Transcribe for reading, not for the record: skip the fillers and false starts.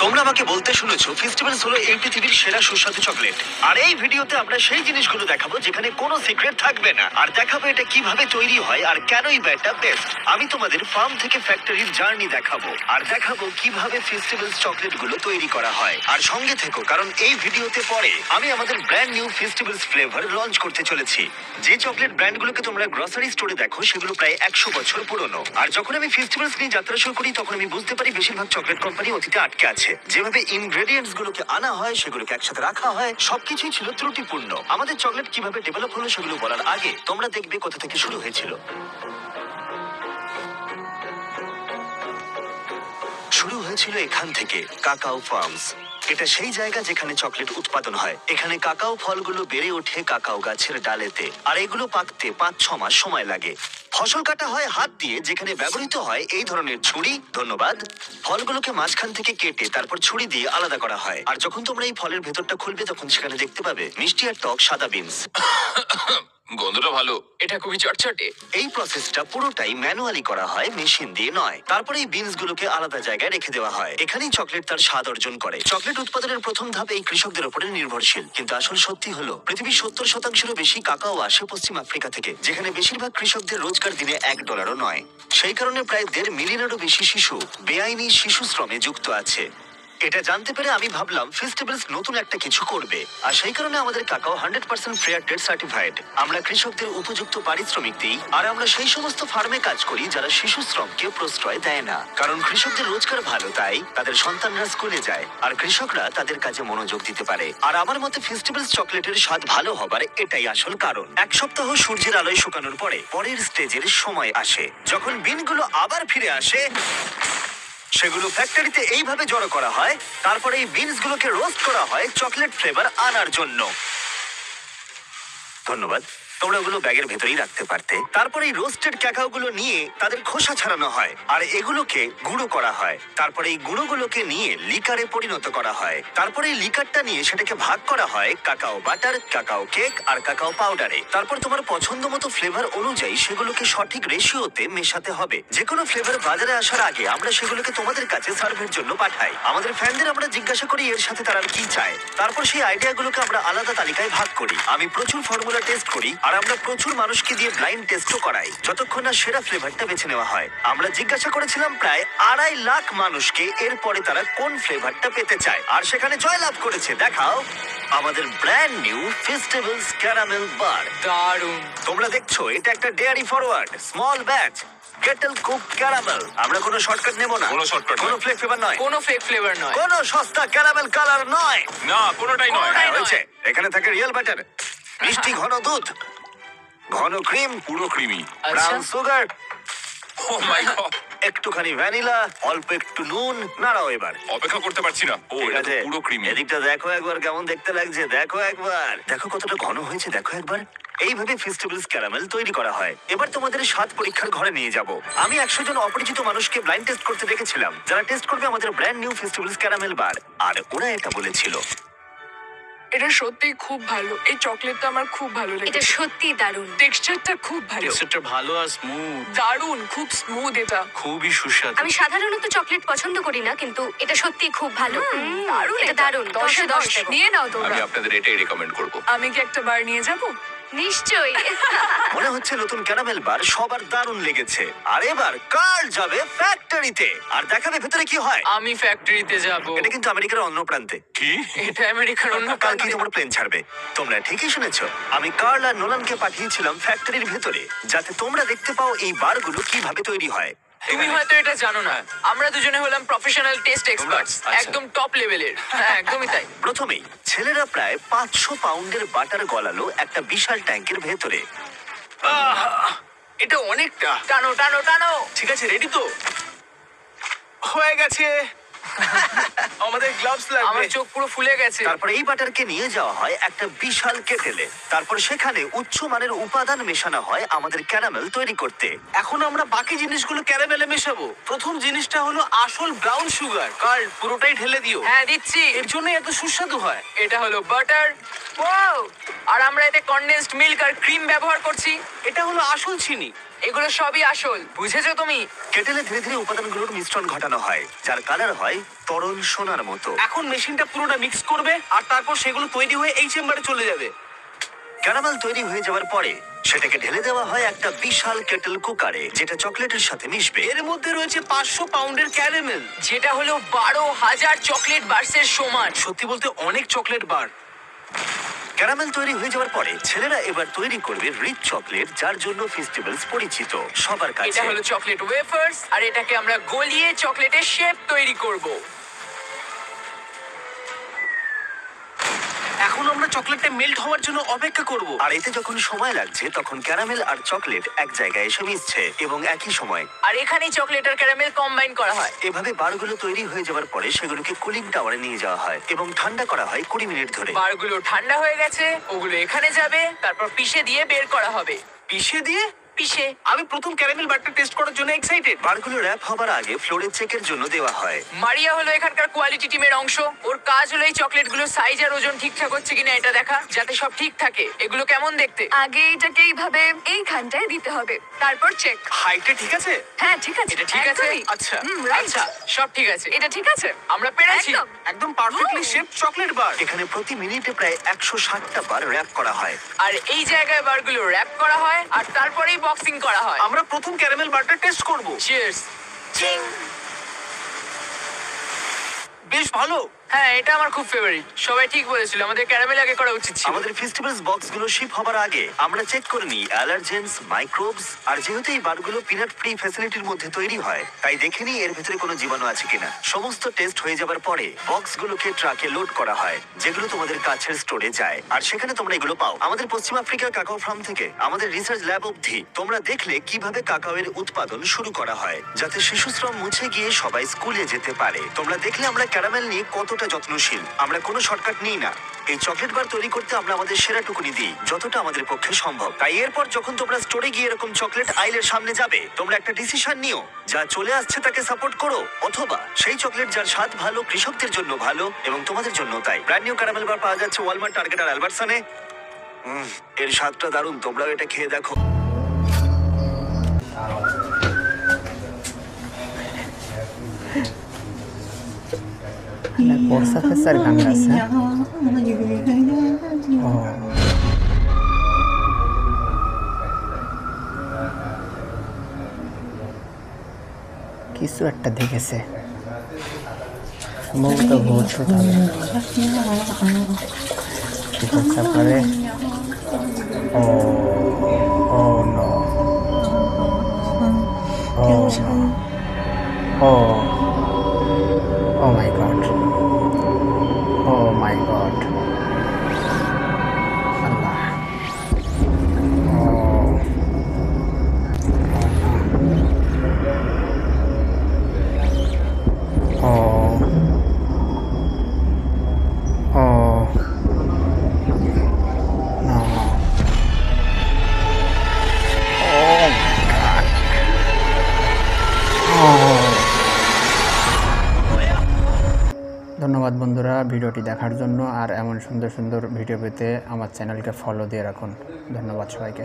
তোমরা আমাকে বলতে শুনেছো ফেস্টিভ্যালস হলো এই পৃথিবীর সেরা সুস্বাদু চকলেট। আর এই ভিডিওতে আমরা সেই জিনিসগুলো দেখাবো যেখানে কোনো সিক্রেট থাকবে না, আর দেখাবো এটা কিভাবে তৈরি হয় আর কেনই বা এটা বেস্ট। আমি তোমাদের ফার্ম থেকে ফ্যাক্টরির জার্নি দেখাবো, আর দেখাবো কিভাবে ফেস্টিভ্যালস চকলেট গুলো তৈরি করা হয়। আর সঙ্গে থেকো, কারণ এই ভিডিওতে পরে আমি আমাদের brand new festivals flavour launch করতে চলেছি। যে চকলেট ব্র্যান্ডগুলোকে তোমরা গ্রসারি স্টোরে দেখো সেগুলো প্রায় 100 বছর পুরনো। আর যখন আমি ফেস্টিভ্যালস নিয়ে যাত্রা শুরু করি তখন আমি বুঝতে পারি বেশিরভাগ চকলেট কোম্পানি অতীতে আটকে আছে। যেভাবে ইনগ্রেডিয়েন্টস গুলোকে আনা হয়, সেগুলোকে একসাথে রাখা হয়, সবকিছুই ছিল ত্রুটিপূর্ণ। আমাদের চকলেট কিভাবে ডেভেলপ হলো সেগুলো বলার আগে তোমরা দেখবে কোথা থেকে শুরু হয়েছিল। শুরু হয়েছিল এখান থেকে, কাকাও ফার্মস। এটা সেই জায়গা যেখানে চকলেট উৎপাদন হয়। এখানে কাকাও ফলগুলো বেড়ে ওঠে কাকাও গাছের ডালেতে, আর এগুলো পাকতে 5-6 মাস সময় লাগে। ফসল কাটা হয় হাত দিয়ে, যেখানে ব্যবহৃত হয় এই ধরনের ছুরি। ধন্যবাদ। ফলগুলোকে মাঝখান থেকে কেটে তারপর ছুরি দিয়ে আলাদা করা হয়। আর যখন তোমরা এই ফলের ভেতরটা খুলবে তখন সেখানে দেখতে পাবে মিষ্টি আর টক সাদা বিনস। গন্ধটা ভালো। এটা খুবই চটচটে। এই প্রসেসটা পুরোটাই ম্যানুয়ালি করা হয়, মেশিন দিয়ে নয়। তারপরে এই বিনস গুলোকে আলাদা জায়গায় রেখে দেওয়া হয়। এখানেই চকলেট তার স্বাদ অর্জন করে। চকলেট উৎপাদনের প্রথম ধাপ এই কৃষকদের উপরে নির্ভরশীল, কিন্তু আসল সত্যি হলো পৃথিবীর 70%-এরও বেশি কাকাও আসে পশ্চিম আফ্রিকা থেকে, যেখানে বেশিরভাগ কৃষকদের রোজগার দিনে $1 নয়। সেই কারণে প্রায় 1.5 মিলিয়নেরও বেশি শিশু বেআইনি শিশু শ্রমে যুক্ত আছে। এটা জানতে পেরে আমি ভাবলাম ফেস্টিভ্যালস নতুন একটা কিছু করবে, আর সেই কারণে আমাদের কাকাও 100% ফেয়ার ট্রেড সার্টিফাইড। আমরা কৃষকদের উপযুক্ত পারিশ্রমিক দিই, আর আমরা সেই সমস্ত ফার্মে কাজ করি যারা শিশু শ্রমকে প্রশ্রয় দেয় না। কারণ কৃষকদের রোজগার ভালো, তাই তাদের সন্তানরা স্কুলে যায় আর কৃষকরা তাদের কাজে মনোযোগ দিতে পারে। আর আমার মতে ফেস্টিভ্যালস চকলেটের স্বাদ ভালো হবার এটাই আসল কারণ। এক সপ্তাহ সূর্যের আলোয় শুকানোর পরে পরের স্টেজের সময় আসে, যখন বিনগুলো আবার ফিরে আসে। সেগুলো ফ্যাক্টরিতে এইভাবে জড়ো করা হয়, তারপরে এই বিনস গুলোকে রোস্ট করা হয় চকলেট ফ্লেভার আনার জন্য। ধন্যবাদ। তোমরা ওগুলো ব্যাগের ভেতরেই রাখতে পারতে। তারপরে এই রোস্টেড ক্যাকাও গুলো নিয়ে তাদের খোসা ছাড়ানো হয়, আর এগুলোকে গুঁড়ো করা হয়। তারপরে এই গুঁড়োগুলোকে নিয়ে লিকারে পরিণত করা হয়। তারপরে এই লিকারটা নিয়ে সেটাকে ভাগ করা হয় কাকাও বাটার, কাকাও কেক আর কাকাও পাউডারে। তারপর তোমার পছন্দ মতো ফ্লেভার অনুযায়ী সেগুলোকে সঠিক রেশিওতে মেশাতে হবে। যে কোনো ফ্লেভার বাজারে আসার আগে আমরা সেগুলোকে তোমাদের কাছে সার্ভের জন্য পাঠাই। আমাদের ফ্যানদের আমরা জিজ্ঞাসা করি এর সাথে তারা কি চায়। তারপর সেই আইডিয়াগুলোকে আমরা আলাদা তালিকায় ভাগ করি। আমি প্রচুর ফর্মুলা টেস্ট করি, আর আমরা প্রচুর মানুষকে দিয়ে ব্লাইন্ড টেস্টও করাই, যতক্ষণ না সেরা ফ্লেভারটা বেছে নেওয়া হয়। আমরা জিজ্ঞাসা করেছিলাম প্রায় 2.5 লাখ মানুষকে এরপরে তারা কোন ফ্লেভারটা পেতে চায়, আর সেখানে জয়লাভ করেছে দেখাও আমাদের ব্র্যান্ড নিউ ফেস্টিভ্যালস ক্যারামেল বার। দারুণ। তোমরা দেখছো এটা একটা dairy forward small batch Kettle cook caramel. আমরা কোনো শর্টকাট নেব না, কোনো shortcut কোনো নয়। ফ্লেক ফ্লেভার নয়, কোনো ফেক ফ্লেভার নয়। কোনো সস্তা ক্যারামেল কালার নয়। না, কোনোটাই নয়। হ্যাঁ, হয়েছে। এখানে থাকে রিয়েল বাটার, মিষ্টি ঘন দুধ, ঘন ক্রিম, পুরো ক্রিমি। ব্রাউন সুগার, ও মাই গড। একটুখানি ভ্যানিলা, অল্প একটু নুন। নাড়াও এবার। অপেক্ষা করতে পারছি না। ও, ঠিক এটা তো আছে, পুরো ক্রিমি। এদিকটা দেখো একবার কেমন দেখতে লাগছে। দেখো একবার, দেখো কতটা ঘন হয়েছে, দেখো একবার। এইভাবে ফেস্টিভ্যালস ক্যারামেল তৈরি করা হয়। এবার তোমাদের স্বাদ পরীক্ষার ঘরে নিয়ে যাব। আমি 100 জন অপরিচিত মানুষকে ব্লাইন্ড টেস্ট করতে দেখেছিলাম, যারা টেস্ট করবে আমাদের brand new festivals caramel bar. আর ওরা এটা বলেছিল, এটা সত্যি খুব ভালো। এই চকলেটটা আমার খুব ভালো এটা লেগেছে। সত্যি দারুণ। টেক্সচারটা খুব ভালো, টেক্সচারটা ভালো আর স্মুথ, দারুণ, খুব স্মুথ। এটা খুবই সুস্বাদু। আমি সাধারণত চকলেট পছন্দ করি না, কিন্তু এটা সত্যি খুব ভালো। দারুণ, এটা দারুণ। 10 10 দেবো। নিয়ে নাও তোমরা। আমি আপনাদের এটাই রেকমেন্ড করব। আমি কি একটা বার নিয়ে যাব? নিশ্চয়ই। মনে হচ্ছে নতুন ক্যারামেল বার সবার দারুণ লেগেছে। আর এবার কার্ল যাবে ফ্যাক্টরিতে আর দেখাবে ভেতরে কি হয়। আমি ফ্যাক্টরিতে যাব। এটা কিন্তু আমেরিকার অন্য প্রান্তে। কি? এটা আমেরিকার অন্য কাল কি তোমার প্লেন ছাড়বে। তোমরা ঠিকই শুনেছো, আমি কার্ল আর নোলানকে পাঠিয়েছিলাম ফ্যাক্টরির ভেতরে, যাতে তোমরা দেখতে পাও এই বারগুলো কিভাবে তৈরি হয়। তুমি হয়তো এটা জানো না, আমরা দুজনে হলাম প্রফেশনাল টেস্ট এক্সপার্টস, আচ্ছা। একদম টপ লেভেলের। হ্যাঁ, একদমই তাই। প্রথমেই ছেলেরা প্রায় 500 পাউন্ডের বাটার গলালো একটা বিশাল ট্যাঙ্কের ভেতরে। এটা অনেকটা। টানো টানো টানো। ঠিক আছে, রেডি তো? হয়ে গেছে। আমাদের গ্লাভস লাগবে। আমার চোখ পুরো ফুলে গেছে। তারপর এই বাটারকে নিয়ে যাওয়া হয় একটা বিশাল কেটেলে। তারপর সেখানে উচ্চ মানের উপাদান মেশানো হয় আমাদের ক্যারামেল তৈরি করতে। এখন আমরা বাকি জিনিসগুলো ক্যারামেলে মেশাবো। প্রথম জিনিসটা হলো আসল ব্রাউন সুগার। কার্ল, পুরোটাই ঢেলে দিও। হ্যাঁ, দিচ্ছি। এর জন্য এত সুস্বাদু হয়। এটা হলো বাটার। ওয়াও! আর আমরা এতে কনডেন্সড মিল্ক আর ক্রিম ব্যবহার করছি। এটা হলো আসল চিনি। এগুলো সবই আসল, বুঝেছো তুমি? কেটেলে ধীরে ধীরে উপাদানগুলোর মিশ্রণ ঘটানো হয়, যার কালার হয় তরল সোনার মতো। এখন মেশিনটা পুরোটা মিক্স করবে আর তারপর সেগুলো তৈরি হয়ে এই চেম্বারে চলে যাবে। ক্যারামেল তৈরি হয়ে যাওয়ার পরে সেটাকে ঢেলে দেওয়া হয় একটা বিশাল কেটেল কুকারে, যেটা চকলেটের সাথে মিশবে। এর মধ্যে রয়েছে 500 পাউন্ডের ক্যারামেল। যেটা হলো 12,000 চকলেট বার্সের সমান। সত্যি বলতে অনেক চকলেট বার। ক্যারামেল তৈরি হয়ে যাওয়ার পরে ছেলেরা এবার তৈরি করবে রিচ চকলেট, যার জন্য ফেস্টিভ্যালস পরিচিত সবার এটা কাছে। হলো চকলেট ওয়েফার্স, আর এটাকে আমরা গলিয়ে চকলেটের শেপ তৈরি করব। এখন আমরা চকলেটটা মেল্ট হওয়ার জন্য অপেক্ষা করব। আর এতে যখন সময় লাগছে তখন ক্যারামেল আর চকলেট এক জায়গায় এসে মিশছে এবং একই সময় আর এখানেই চকলেট আর ক্যারামেল কম্বাইন করা হয়। এভাবে বারগুলো তৈরি হয়ে যাওয়ার পরে সেগুলোকে কুলিং টাওয়ারে নিয়ে যাওয়া হয় এবং ঠান্ডা করা হয় 20 মিনিট ধরে। বারগুলো ঠান্ডা হয়ে গেছে, ওগুলো এখানে যাবে, তারপর পিষে দিয়ে বের করা হবে। পিষে দিয়ে? পিষে। আমি প্রথম ক্যারামেল বারটা টেস্ট করার জন্য এক্সাইটেড। বারগুলো র্যাপ হবার আগে ফ্লোরে চেকের জন্য দেওয়া হয়। মারিয়া হলো এখানকার কোয়ালিটি টিমের অংশ। ওর কাজ হলো এই চকলেটগুলো সাইজ আর ওজন ঠিকঠাক হচ্ছে কিনা এটা দেখা, যাতে সব ঠিক থাকে। এগুলো কেমন দেখতে? আগে এটাকে এইভাবে এইখানটায় দিতে হবে, তারপর চেক। হাইটটা ঠিক আছে? হ্যাঁ ঠিক আছে, এটা ঠিক আছে? একদমই। আচ্ছা। রাইট। আচ্ছা, সব ঠিক আছে। এটা ঠিক আছে, আমরা পেরেছি। একদম। একদম পারফেক্টলি ও। Shape chocolate bar. এখানে প্রতি মিনিটে প্রায় 160টা বার র্যাপ করা হয়। আর এই জায়গায় বারগুলো র্যাপ করা হয় আর তারপরেই বক্সিং করা হয়। আমরা প্রথম ক্যারামেল বারটা টেস্ট করব। চিয়ার্স। বেশ ভালো। হ্যাঁ, এটা আমার খুব ফেভারিট। সবাই ঠিক বলেছিল, আমাদের ক্যারামেল আগে করা উচিত ছিল। আমাদের ফেস্টিভ্যালস বক্সগুলো শিপ হবার আগে আমরা চেক করে নিই অ্যালার্জেন্স, মাইক্রোবস, আর যেহেতু এই বারগুলো পিনাট ফ্রি ফ্যাসিলিটির মধ্যে তৈরি হয় তাই দেখে নিই এর ভিতরে কোনো জীবাণু আছে কিনা। সমস্ত টেস্ট হয়ে যাবার পরে বক্সগুলোকে ট্রাকে লোড করা হয়, যেগুলো তোমাদের কাছের স্টোরে যায় আর সেখানে তোমরা এগুলো পাও। আমাদের পশ্চিম আফ্রিকার কাকাও ফার্ম থেকে আমাদের রিসার্চ ল্যাব অবধি তোমরা দেখলে কিভাবে কাকাওয়ের উৎপাদন শুরু করা হয়, যাতে শিশুশ্রম মুছে গিয়ে সবাই স্কুলে যেতে পারে। তোমরা দেখলে আমরা ক্যারামেল নিয়ে কতটা যত্নশীল। আমরা কোনো শর্টকাট নিই না। এই চকলেট বার তৈরি করতে আমরা আমাদের সেরাটুকুনি দিই, যতটা আমাদের পক্ষে সম্ভব। তাই এরপর যখন তোমরা স্টোরে গিয়ে এরকম চকলেট আইলের সামনে যাবে, তোমরা একটা ডিসিশন নিও, যা চলে আসছে তাকে সাপোর্ট করো, অথবা সেই চকলেট যার স্বাদ ভালো, কৃষকদের জন্য ভালো এবং তোমাদের জন্য তাই। ব্র্যান্ড নিউ ক্যারামেল বার পাওয়া যাচ্ছে ওয়ালমার্ট, টার্গেট আর অ্যালবার্টসনে। এর স্বাদটা দারুণ, তোমরাও এটা খেয়ে দেখো। Forza Fesar Gangas. কিছু একটা দেখেছে, সম্ভবত ভূত হবে। কি করতে পারে? Oh oh no, oh no, oh oh my god, oh my god, Allah, oh oh no, oh my god, oh. ধন্যবাদ বন্ধুরা ভিডিওটি দেখার জন্য। আর এমন সুন্দর সুন্দর ভিডিও পেতে আমার চ্যানেলকে ফলো দিয়ে রাখুন। ধন্যবাদ সবাইকে।